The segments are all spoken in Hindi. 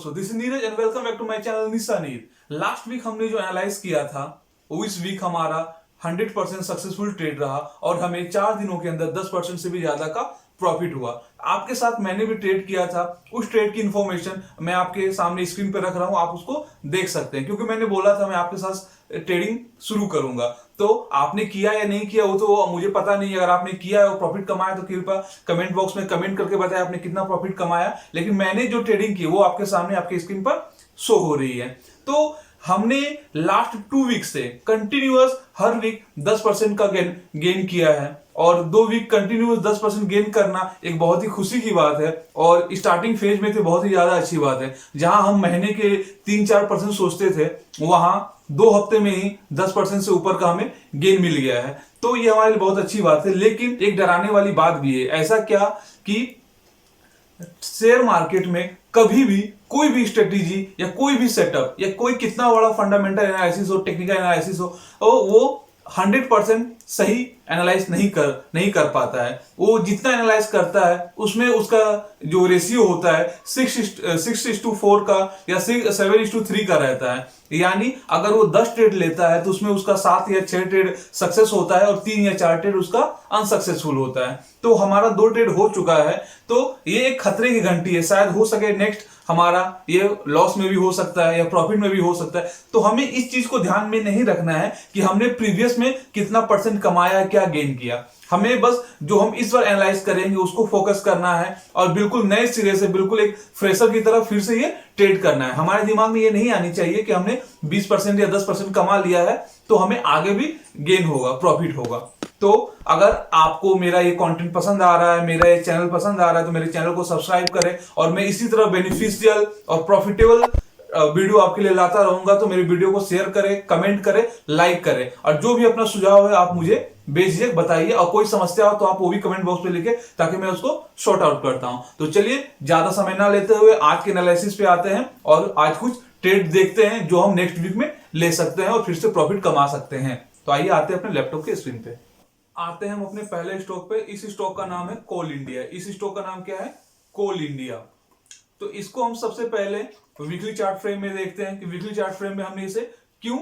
दोस्तों, this is Neeraj and welcome back to my channel Nisha Neer. Last week हमने जो एनालाइज किया था वो इस वीक हमारा 100% सक्सेसफुल ट्रेड रहा और हमें 4 दिनों के अंदर 10% से भी ज्यादा का प्रॉफिट हुआ। आपके साथ मैंने भी ट्रेड किया था, उस ट्रेड की इंफॉर्मेशन मैं आपके सामने स्क्रीन पे रख रहा हूं, आप उसको देख सकते हैं क्योंकि मैंने बोला था मैं आपके साथ ट्रेडिंग शुरू करूंगा। तो आपने किया या नहीं किया वो तो मुझे पता नहीं। अगर आपने किया है और प्रॉफिट कमाया तो कृपया कमेंट बॉक्स में कमेंट करके बताएं आपने कितना प्रॉफिट कमाया। लेकिन मैंने जो ट्रेडिंग की वो आपके सामने आपके स्क्रीन पर शो हो रही है। तो हमने लास्ट 2 वीक से कंटिन्यूअस हर वीक 10% का गेन किया है और 2 वीक कंटिन्यूअस 10% गेन करना एक बहुत ही खुशी की बात है और स्टार्टिंग फेज में तो बहुत ही ज्यादा अच्छी बात है। जहां हम महीने के 3-4% सोचते थे वहां 2 हफ्ते में ही 10% से ऊपर का हमें गेन मिल गया है। तो ये हमारे लिए बहुत अच्छी बात है। लेकिन एक डराने वाली बात भी है। ऐसा क्या कि शेयर मार्केट में कभी भी कोई भी स्ट्रेटेजी या कोई भी सेटअप या कोई कितना बड़ा फंडामेंटल एनालिसिस हो, टेक्निकल एनालिसिस हो, वो 100% सही एनालाइज नहीं कर पाता है। वो जितना एनालाइज करता है उसमें उसका जो रेशियो होता है 6:4 का या 7:3 का रहता है। यानी अगर वो 10 ट्रेड लेता है तो उसमें उसका 7 या 6 ट्रेड सक्सेस होता है और 3 या 4 ट्रेड उसका अनसक्सेसफुल होता है। तो हमारा 2 ट्रेड हो चुका है। तो ये एक खतरे की घंटी है। शायद हो सके नेक्स्ट हमारा ये लॉस में भी हो सकता है या प्रॉफिट में भी हो सकता है। तो हमें इस चीज को ध्यान में नहीं रखना है कि हमने प्रीवियस में कितना परसेंट कमाया, क्या गेन किया। हमें बस जो हम इस बार एनालाइज करेंगे उसको फोकस करना है और बिल्कुल नए सिरे से, बिल्कुल एक फ्रेशर की तरह फिर से ये ट्रेड करना है। हमारे दिमाग में ये नहीं आनी चाहिए कि हमने 20% या 10% कमा लिया है तो हमें आगे भी गेन होगा, प्रॉफिट होगा। तो अगर आपको मेरा ये कंटेंट पसंद आ रहा है, मेरा ये चैनल पसंद आ रहा है तो मेरे चैनल को सब्सक्राइब करें और मैं इसी तरह बेनिफिशियल और प्रॉफिटेबल वीडियो आपके लिए लाता रहूंगा। तो मेरे वीडियो को शेयर करें, कमेंट करें, लाइक करें और जो भी अपना सुझाव है आप मुझे बेझिझक बताइए और कोई समस्या हो तो आप वो भी कमेंट बॉक्स में लिखे ताकि मैं उसको सॉर्ट आउट करता हूं। तो चलिए ज्यादा समय ना लेते हुए आज के एनालिसिस पे आते हैं और आज कुछ ट्रेड देखते हैं जो हम नेक्स्ट वीक में ले सकते हैं और फिर से प्रॉफिट कमा सकते हैं। तो आइए आते हैं अपने लैपटॉप के स्क्रीन पे। आते हैं हम अपने पहले स्टॉक पे। इस स्टॉक का नाम है कोल इंडिया। इस स्टॉक का नाम क्या है? कोल इंडिया। तो इसको हम सबसे पहले वीकली चार्ट फ्रेम में देखते हैं कि वीकली चार्ट फ्रेम में हमने इसे क्यों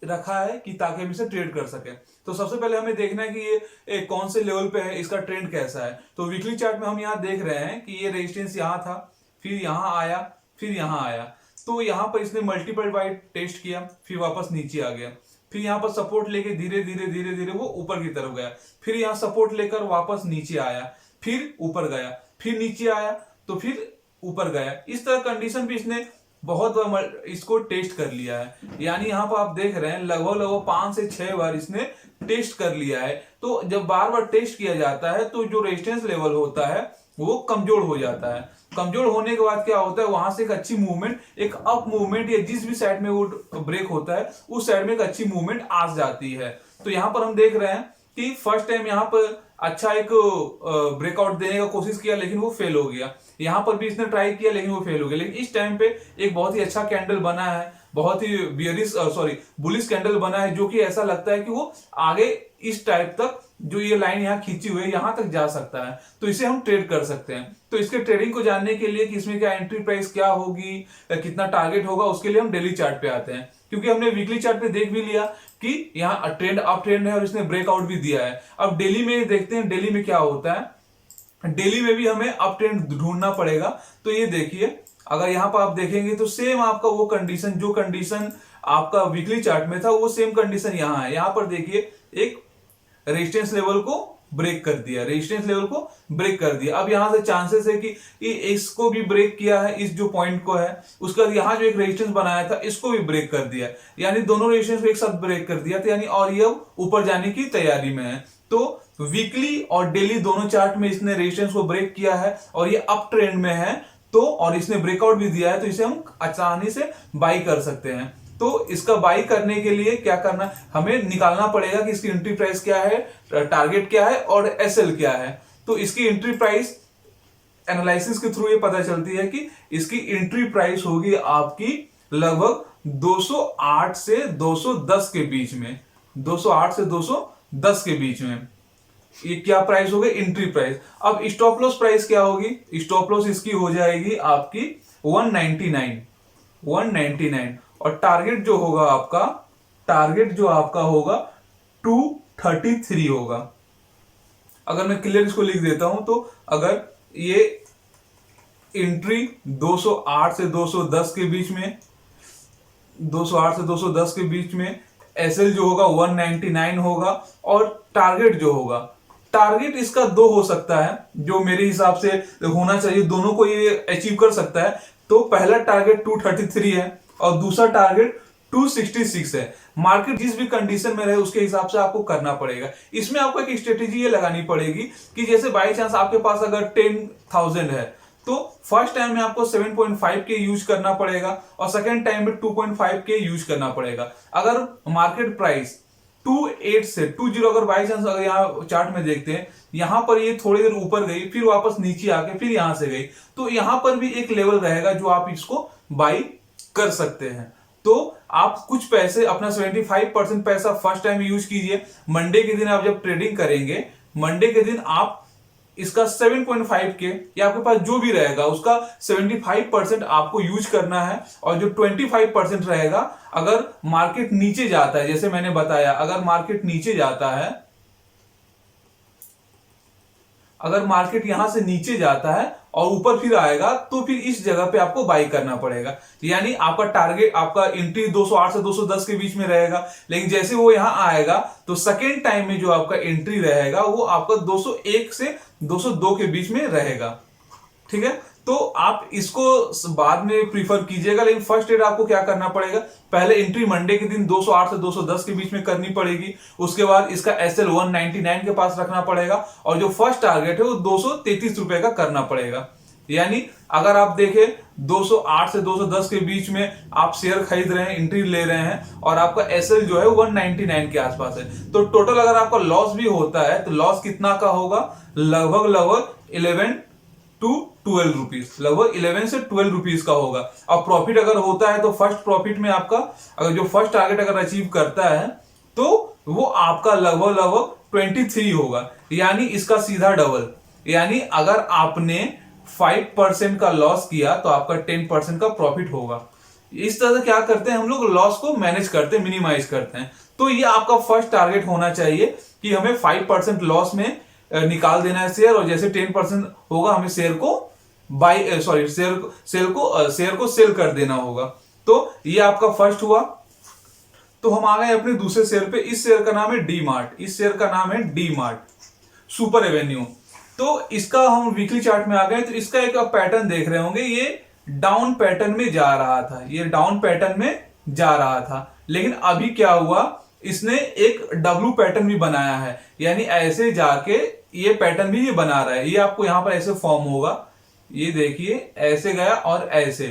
रखा है कि ताकि हम इसे ट्रेड कर सके। तो सबसे पहले हमें देखना है कि ये कौन से लेवल पे है, इसका ट्रेंड कैसा है। तो वीकली चार्ट में हम यहाँ देख रहे हैं कि ये रेजिस्टेंस यहाँ था, फिर यहाँ आया, फिर यहाँ आया। तो यहाँ पर इसने मल्टीपल बाय टेस्ट किया, फिर वापस नीचे आ गया, फिर यहाँ पर सपोर्ट लेके धीरे धीरे वो ऊपर की तरफ गया, फिर यहाँ सपोर्ट लेकर वापस नीचे आया, फिर ऊपर गया, फिर नीचे आया तो फिर ऊपर गया। इस तरह कंडीशन भी इसने बहुत बार इसको टेस्ट कर लिया है। यानी यहाँ पर आप देख रहे हैं लगभग 5 से 6 बार इसने टेस्ट कर लिया है। तो जब बार बार टेस्ट किया जाता है तो जो रेजिस्टेंस लेवल होता है वो कमजोर हो जाता है। कमजोर होने के बाद क्या होता है, वहां से एक अच्छी मूवमेंट, एक अप मूवमेंट या जिस भी साइड में वो ब्रेक होता है उस साइड में एक अच्छी मूवमेंट आ जाती है। तो यहाँ पर हम देख रहे हैं कि फर्स्ट टाइम यहाँ पर अच्छा एक ब्रेकआउट देने का कोशिश किया लेकिन वो फेल हो गया। यहाँ पर भी इसने ट्राई किया लेकिन वो फेल हो गया। लेकिन इस टाइम पे एक बहुत ही अच्छा कैंडल बना है, बहुत ही बुलिश कैंडल बना है जो कि ऐसा लगता है कि वो आगे इस टाइप तक जो ये लाइन यहाँ खींची हुई है यहां तक जा सकता है। तो इसे हम ट्रेड कर सकते हैं। तो इसके ट्रेडिंग को जानने के लिए कि इसमें क्या एंट्री प्राइस क्या होगी, कितना टारगेट होगा, उसके लिए हम डेली चार्ट पे आते हैं। क्योंकि हमने वीकली चार्ट पे देख भी लिया कि यहाँ ट्रेंड अप ट्रेंड है और इसने ब्रेकआउट भी दिया है। अब डेली में देखते हैं डेली में क्या होता है। डेली में भी हमें अप ट्रेंड ढूंढना पड़ेगा। तो ये देखिए, अगर यहाँ पर आप देखेंगे तो सेम आपका वो कंडीशन, जो कंडीशन आपका वीकली चार्ट में था वो सेम कंडीशन यहाँ है। यहाँ पर देखिए एक रेजिस्टेंस लेवल को ब्रेक कर दिया, रेजिस्टेंस लेवल को ब्रेक कर दिया। अब यहां से चांसेस है कि इसको भी ब्रेक किया है, इस जो पॉइंट को है उसका यहाँ जो एक रेजिस्टेंस बनाया था इसको भी ब्रेक कर दिया, यानी दोनों रेजिस्टेंस को एक साथ ब्रेक कर दिया था, यानी और ये ऊपर जाने की तैयारी में है। तो वीकली और डेली दोनों चार्ट में इसने रेजिस्टेंस को ब्रेक किया है और ये अप ट्रेंड में है। तो और इसने ब्रेकआउट भी दिया है तो इसे हम आसानी से बाई कर सकते हैं। तो इसका बाई करने के लिए क्या करना, हमें निकालना पड़ेगा कि इसकी एंट्री प्राइस क्या है, टारगेट क्या है और एसएल क्या है। तो इसकी एंट्री प्राइस एनालिसिस के थ्रू ये पता चलती है कि इसकी एंट्री प्राइस होगी आपकी लगभग 208 से 210 के बीच में, 208 से 210 के बीच में। ये क्या प्राइस हो गई, एंट्री प्राइस। अब स्टॉप लॉस प्राइस क्या होगी, स्टॉप लॉस इसकी हो जाएगी आपकी 199 और टारगेट जो होगा आपका, टारगेट जो आपका होगा 233 होगा। अगर मैं क्लियर इसको लिख देता हूं तो अगर ये एंट्री 208 से 210 के बीच में, 208 से 210 के बीच में, एसएल जो होगा 199 होगा और टारगेट जो होगा, टारगेट इसका दो हो सकता है जो मेरे हिसाब से होना चाहिए, दोनों को ये अचीव कर सकता है। तो पहला टारगेट 233 है और दूसरा टारगेट 266 है। मार्केट जिस भी कंडीशन में रहे उसके हिसाब से आपको करना पड़ेगा। इसमें आपको एक स्ट्रेटेजी ये लगानी पड़ेगी कि जैसे बाई चांस आपके पास अगर 10,000 है तो फर्स्ट टाइम में आपको 7.5 के यूज करना पड़ेगा और सेकेंड टाइम में 2.5 के यूज करना पड़ेगा। अगर मार्केट प्राइस 28 से 20 अगर बाई चांस अगर यहाँ चार्ट में देखते हैं, यहां पर ये थोड़ी देर ऊपर गई फिर वापस नीचे आके फिर यहां से गई, तो यहां पर भी एक लेवल रहेगा जो आप इसको बाई कर सकते हैं। तो आप कुछ पैसे अपना 75% पैसा फर्स्ट टाइम यूज कीजिए। मंडे के दिन आप जब ट्रेडिंग करेंगे, मंडे के दिन आप इसका 7.5 के या आपके पास जो भी रहेगा उसका 75% आपको यूज करना है और जो 25% रहेगा, अगर मार्केट नीचे जाता है, जैसे मैंने बताया अगर मार्केट नीचे जाता है, अगर मार्केट यहां से नीचे जाता है और ऊपर फिर आएगा तो फिर इस जगह पे आपको बाई करना पड़ेगा। यानी आपका टारगेट, आपका एंट्री 208 से 210 के बीच में रहेगा, लेकिन जैसे वो यहां आएगा तो सेकेंड टाइम में जो आपका एंट्री रहेगा वो आपका 201 से 202 के बीच में रहेगा। ठीक है, तो आप इसको बाद में प्रीफर कीजिएगा, लेकिन फर्स्ट ट्रेड आपको क्या करना पड़ेगा, पहले एंट्री मंडे के दिन 208 से 210 के बीच में करनी पड़ेगी, उसके बाद इसका एसएल 199 के पास रखना पड़ेगा और जो फर्स्ट टारगेट है वो 233 रुपए का करना पड़ेगा। यानी अगर आप देखें 208 से 210 के बीच में आप शेयर खरीद रहे हैं, एंट्री ले रहे हैं और आपका एसएल जो है 199 के आसपास है, तो टोटल अगर आपका लॉस भी होता है तो लॉस कितना का होगा, लगभग 11 टू 12 रुपीज, लगभग 11 से 12 रुपीज का होगा। और प्रॉफिट अगर होता है तो फर्स्ट प्रॉफिट में आपका, अगर जो फर्स्ट टारगेट अगर अचीव करता है तो वो आपका लगभग 23 होगा, यानी इसका सीधा डबल। यानी अगर आपने 5% का लॉस किया तो आपका 10% का प्रॉफिट होगा। इस तरह से क्या करते हैं हम लोग, लॉस को मैनेज करते हैं, मिनिमाइज करते हैं। तो ये आपका फर्स्ट टारगेट होना चाहिए कि हमें 5% लॉस में निकाल देना है शेयर, और जैसे 10% होगा हमें शेयर को बाई शेयर को सेल कर देना होगा। तो ये आपका फर्स्ट हुआ। तो हम आ गए अपने दूसरे शेयर पे। इस शेयर का नाम है डी मार्ट, इस शेयर का नाम है डी मार्ट सुपर एवेन्यू। तो इसका हम वीकली चार्ट में आ गए, तो इसका एक पैटर्न देख रहे होंगे, ये डाउन पैटर्न में जा रहा था, ये डाउन पैटर्न में जा रहा था, लेकिन अभी क्या हुआ, इसने एक डब्ल्यू पैटर्न भी बनाया है, यानी ऐसे जाके ये पैटर्न भी ये बना रहा है। ये आपको यहां पर ऐसे फॉर्म होगा, ये देखिए ऐसे गया और ऐसे,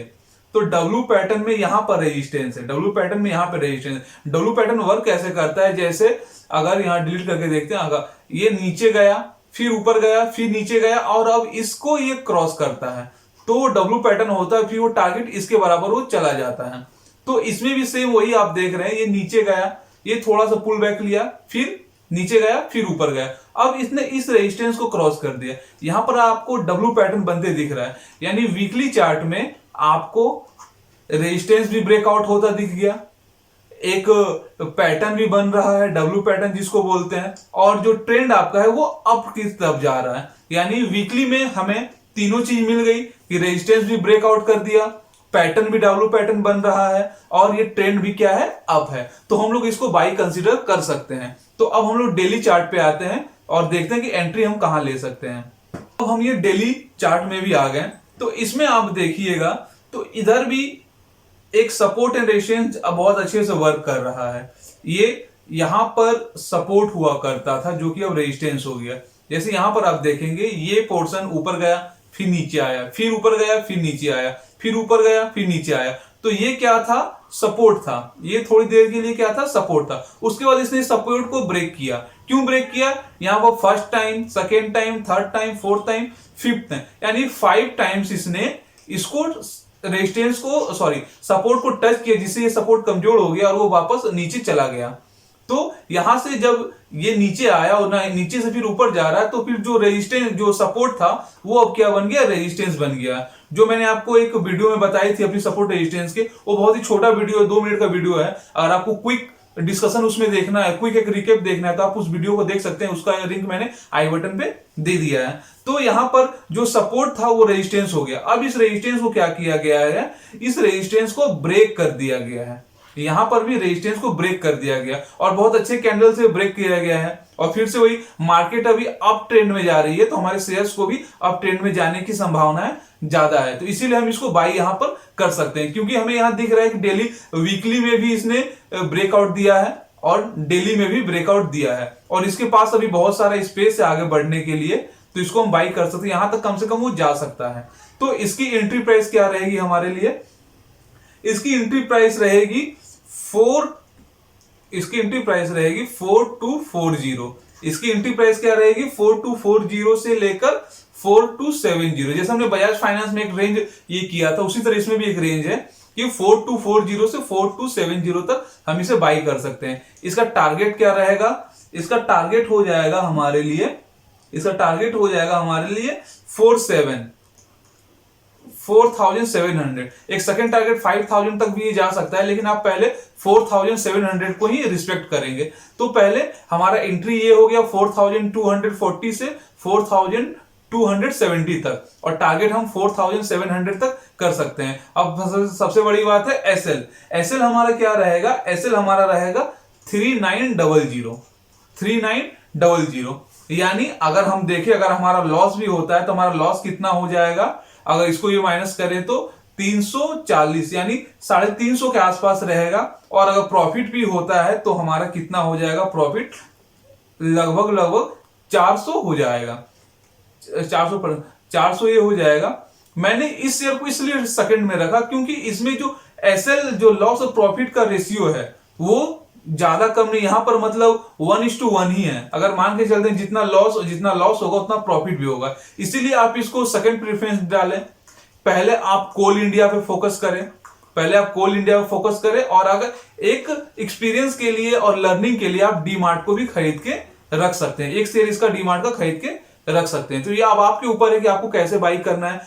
तो डब्ल्यू पैटर्न में यहां पर रेजिस्टेंस है, डब्ल्यू पैटर्न में यहां पर रेजिस्टेंस। डब्ल्यू पैटर्न वर्क कैसे करता है, जैसे अगर यहां डिलीट करके देखते हैं, अगर ये नीचे गया फिर ऊपर गया फिर नीचे गया और अब इसको ये क्रॉस करता है तो वो डब्ल्यू पैटर्न होता है, फिर वो टारगेट इसके बराबर वो चला जाता है। तो इसमें भी सेम वही आप देख रहे हैं, ये नीचे गया, ये थोड़ा सा पुल बैक लिया, फिर नीचे गया फिर ऊपर गया, अब इसने इस रेजिस्टेंस को क्रॉस कर दिया। यहां पर आपको डब्ल्यू पैटर्न बनते दिख रहा है, यानी वीकली चार्ट में आपको रेजिस्टेंस भी ब्रेकआउट होता दिख गया, एक पैटर्न भी बन रहा है डब्ल्यू पैटर्न जिसको बोलते हैं, और जो ट्रेंड आपका है वो अप की तरफ जा रहा है। यानी वीकली में हमें तीनों चीज मिल गई कि रेजिस्टेंस भी ब्रेकआउट कर दिया, पैटर्न भी डब्ल्यू पैटर्न बन रहा है और ये ट्रेंड भी क्या है, अप है। तो हम लोग इसको बाई कंसीडर कर सकते हैं। तो अब हम लोग डेली चार्ट पे आते हैं और देखते हैं कि एंट्री हम कहां ले सकते हैं। अब हम ये डेली चार्ट में भी आ गए, तो इसमें आप देखिएगा तो इधर भी एक सपोर्ट एंड रेजिस्टेंस बहुत अच्छे से वर्क कर रहा है। ये यहां पर सपोर्ट हुआ करता था जो कि अब रेजिस्टेंस हो गया। जैसे यहां पर आप देखेंगे ये पोर्शन ऊपर गया फिर नीचे आया, फिर ऊपर गया फिर नीचे आया, फिर ऊपर गया फिर नीचे आया, तो ये क्या था, सपोर्ट था। ये थोड़ी देर के लिए क्या था, सपोर्ट था। उसके बाद इसने सपोर्ट को ब्रेक किया। क्यों ब्रेक किया, यहां पर first time, second time, third time, fourth time, fifth time, यानी 5 टाइम्स इसने इसको रेजिस्टेंस को सपोर्ट को टच किया, जिससे ये सपोर्ट कमजोर हो गया और वो वापस नीचे चला गया। तो यहां से जब ये नीचे आया और ना नीचे से फिर ऊपर जा रहा है, तो फिर जो रेजिस्टेंस जो सपोर्ट था वो अब क्या बन गया, रेजिस्टेंस बन गया। जो मैंने आपको एक वीडियो में बताई थी अपनी सपोर्ट रेजिस्टेंस के, वो बहुत ही छोटा वीडियो है, 2 मिनट का वीडियो है। अगर आपको क्विक डिस्कशन उसमें देखना है, क्विक एक रिकेप देखना है, तो आप उस वीडियो को देख सकते हैं। उसका लिंक मैंने आई बटन पे दे दिया है। तो यहां पर जो सपोर्ट था वो रेजिस्टेंस हो गया। अब इस रेजिस्टेंस को क्या किया गया है, इस रेजिस्टेंस को ब्रेक कर दिया गया है। यहां पर भी रेजिस्टेंस को ब्रेक कर दिया गया और बहुत अच्छे कैंडल से ब्रेक किया गया है। और फिर से वही मार्केट अभी अप ट्रेंड में जा रही है, तो हमारे शेयर्स को भी अप ट्रेंड में जाने की संभावना ज्यादा है। तो इसीलिए हम इसको बाई यहां पर कर सकते हैं, क्योंकि हमें यहां दिख रहा है कि डेली वीकली में भी इसने ब्रेकआउट दिया है और डेली में भी ब्रेकआउट दिया है, और इसके पास अभी बहुत सारा स्पेस है आगे बढ़ने के लिए। तो इसको हम बाई कर सकते हैं, यहां तक कम से कम वो जा सकता है। तो इसकी एंट्री प्राइस क्या रहेगी हमारे लिए, इसकी एंट्री प्राइस रहेगी 4240। इसकी एंट्री प्राइस क्या रहेगी, 4240 से लेकर 4270। जैसे हमने बजाज फाइनेंस में एक रेंज ये किया था, उसी तरह इसमें भी एक रेंज है कि 4240 से 4270 तक हम इसे बाई कर सकते हैं। इसका टारगेट क्या रहेगा, इसका टारगेट हो जाएगा हमारे लिए 4700। एक सेकंड टारगेट 5000 तक भी जा सकता है, लेकिन आप पहले 4700 को ही रिस्पेक्ट करेंगे। तो पहले हमारा एंट्री ये हो गया 4240 से 4270 तक, और टारगेट हम 4700 तक कर सकते हैं। अब सबसे बड़ी बात है एसएल हमारा क्या रहेगा, एसएल हमारा रहेगा 3900। यानी अगर हम देखें, अगर हमारा लॉस भी होता है तो हमारा लॉस कितना हो जाएगा, अगर इसको ये माइनस करें तो 340, यानी 350 के आसपास रहेगा। और अगर प्रॉफिट भी होता है तो हमारा कितना हो जाएगा, प्रॉफिट लगभग 400 हो जाएगा, 400 ये हो जाएगा। मैंने इस शेयर को इसलिए सेकंड में रखा क्योंकि इसमें जो एसएल जो लॉस और प्रॉफिट का रेशियो है वो ज्यादा कम नहीं, यहां पर मतलब 1:1 ही है। अगर मान के चलते हैं जितना लॉस होगा उतना प्रॉफिट भी होगा, इसीलिए आप इसको सेकंड प्रेफरेंस डालें। पहले आप कोल इंडिया पे फोकस करें, और अगर एक एक्सपीरियंस के लिए और लर्निंग के लिए आप डी मार्ट को भी खरीद के रख सकते हैं, एक शेयर इसका डी मार्ट का खरीद के रख सकते हैं। तो ये अब आपके ऊपर है कि आपको कैसे बाई करना है।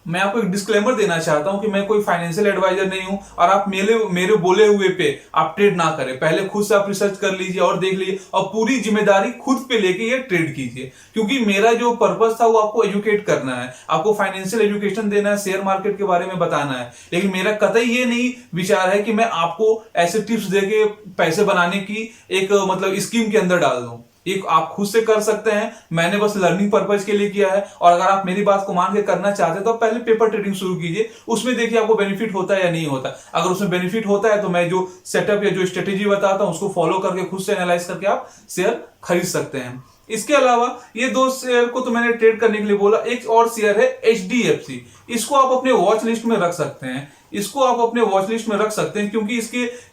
मैं आपको एक डिस्क्लेमर देना चाहता हूं कि मैं कोई फाइनेंशियल एडवाइजर नहीं हूं, और आप मेरे बोले हुए पे आप ट्रेड ना करें। पहले खुद से आप रिसर्च कर लीजिए और देख लीजिए, और पूरी जिम्मेदारी खुद पे लेके ये ट्रेड कीजिए। क्योंकि मेरा जो पर्पस था वो आपको एजुकेट करना है, आपको फाइनेंशियल एजुकेशन देना है, शेयर मार्केट के बारे में बताना है। लेकिन मेरा कतई ये नहीं विचार है कि मैं आपको ऐसे टिप्स देके पैसे बनाने की एक मतलब स्कीम के अंदर डाल दूं। एक आप खुद से कर सकते हैं, मैंने बस लर्निंग पर्पज के लिए किया है। और अगर आप मेरी बात को मान के करना चाहते हैं तो आप पहले पेपर ट्रेडिंग शुरू कीजिए, उसमें देखिए आपको बेनिफिट होता है या नहीं होता। अगर उसमें बेनिफिट होता है तो मैं जो सेटअप या जो स्ट्रेटेजी बताता हूं उसको फॉलो करके खुद से एनालाइज करके आप शेयर खरीद सकते हैं। इसके अलावा ये 2 शेयर को तो मैंने ट्रेड करने के लिए बोला, एक और शेयर है HDFC। इसको आप अपने वॉच लिस्ट में रख सकते हैं, क्योंकि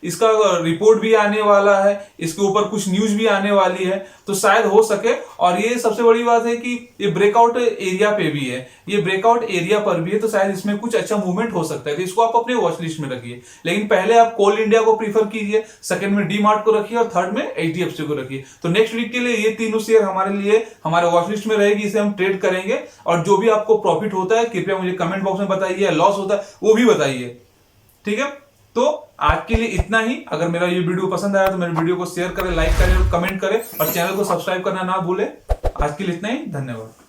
इसका रिपोर्ट भी आने वाला है, इसके ऊपर कुछ न्यूज भी आने वाली है, तो शायद हो सके। और ये सबसे बड़ी बात है कि ये ब्रेकआउट एरिया पे भी है, तो शायद इसमें कुछ अच्छा मूवमेंट हो सकता है। तो इसको आप अपने वॉच लिस्ट में रखिए। लेकिन पहले आप कोल इंडिया को प्रीफर कीजिए, सेकंड में डी मार्ट को रखिए, और थर्ड में HDFC को रखिए। तो नेक्स्ट वीक के लिए ये तीनों शेयर हमारे लिए हमारे वॉच लिस्ट में रहेगी, इसे हम ट्रेड करेंगे। और जो भी आपको प्रॉफिट होता है कृपया मुझे कमेंट बॉक्स में बताइए, लॉस होता है वो भी बताइए, ठीक है। तो आज के लिए इतना ही। अगर मेरा ये वीडियो पसंद आया तो मेरे वीडियो को शेयर करें, लाइक करें और कमेंट करें, और चैनल को सब्सक्राइब करना ना भूलें। आज के लिए इतना ही, धन्यवाद।